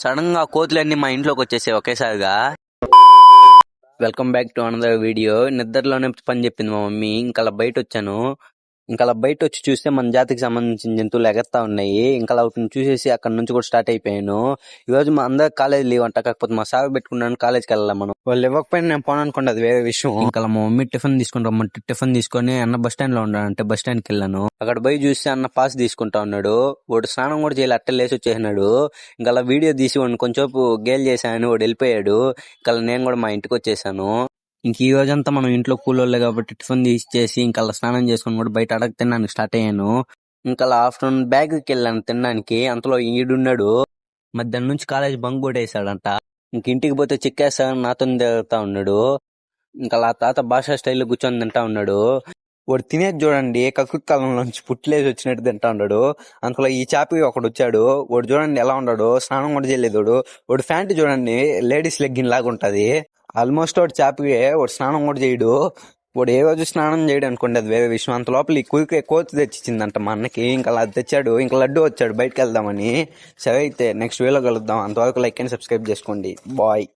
Sudden గా కోతులన్నీ మా ఇంట్లోకి వచ్చేసాయి ఒకేసారిగా. Welcome back to another video. నిద్రలోనే పని చెప్పింది మా మమ్మీ. ఇంకా అలా బయట వచ్చాను. ఇంకా అలా బయట వచ్చి చూస్తే మన జాతికి సంబంధించిన జంతువులు ఎగస్తా ఉన్నాయి. ఇంకా అలా వాటిని చూసేసి అక్కడ నుంచి కూడా స్టార్ట్ అయిపోయాను. ఈ రోజు మా అందరు కాలేజ్ లీవ్ అంట. కాకపోతే మా సార్ పెట్టుకున్నాను, కాలేజ్కి వెళ్ళాలి. మనం వాళ్ళు ఇవ్వకపోయినా నేను పోను అనుకోండి, అది వేరే విషయం. ఇంకా అలా మా మమ్మీ టిఫిన్ తీసుకుని రమ్మంటే టిఫిన్ తీసుకొని అన్న బస్ స్టాండ్ లో ఉన్నాడంటే బస్ స్టాండ్ కి వెళ్ళాను. అక్కడ పోయి చూస్తే అన్న పాస్ తీసుకుంటా ఉన్నాడు. వాడు స్నానం కూడా చేయాలి, అట్ట లేసి వచ్చేసినాడు. ఇంకా అలా వీడియో తీసి వాడిని కొంచెంసేపు గేల్ చేశాను, వాడు వెళ్ళిపోయాడు. ఇంకా అలా నేను కూడా మా ఇంటికి వచ్చేసాను. ఇంక ఈ రోజంతా మనం ఇంట్లో కూలోళ్ళే కాబట్టి టిఫిన్ తీసేసి ఇంకా అలా స్నానం చేసుకుని కూడా బయట అడగ తినడానికి స్టార్ట్ అయ్యాను. ఇంకా అలా ఆఫ్టర్నూన్ బ్యాగ్కి వెళ్ళాను తినడానికి. అంతలో ఈడున్నాడు. మధ్యాహ్నం నుంచి కాలేజ్ బంక్ కొట్టేశాడంట. ఇంక ఇంటికి పోతే చిక్కేస్తానని నాతో తిరుగుతా ఉన్నాడు. ఇంకా అలా తాత భాషా స్టైల్లో కూర్చొని తింటా ఉన్నాడు. వాడు తినేది చూడండి, కక్కు కాలంలోంచి పుట్టిలేసి వచ్చినట్టు తింటా ఉన్నాడు. అంతలో ఈ చాపి ఒకడు వచ్చాడు. వాడు చూడండి ఎలా ఉన్నాడు, స్నానం కూడా చేయలేదు. వాడు ప్యాంట్ చూడండి లేడీస్ లెగ్గిన్ లాగా ఉంటది. ఆల్మోస్ట్ వాడు చాపి వాడు స్నానం కూడా చేయడు. వాడు ఏ రోజు స్నానం చేయడు అనుకోండి, అది వేరే విషయం. అంత లోపల ఈ కురికే కోతి తెచ్చిచ్చిందంట మా అన్నకి. ఇంకా అలా తెచ్చాడు. ఇంకా లడ్డు వచ్చాడు బయటకు వెళ్దామని. సరే అయితే నెక్స్ట్ వీడియోలో కలుద్దాం. అంతవరకు లైక్ అండ్ సబ్స్క్రైబ్ చేసుకోండి. బాయ్.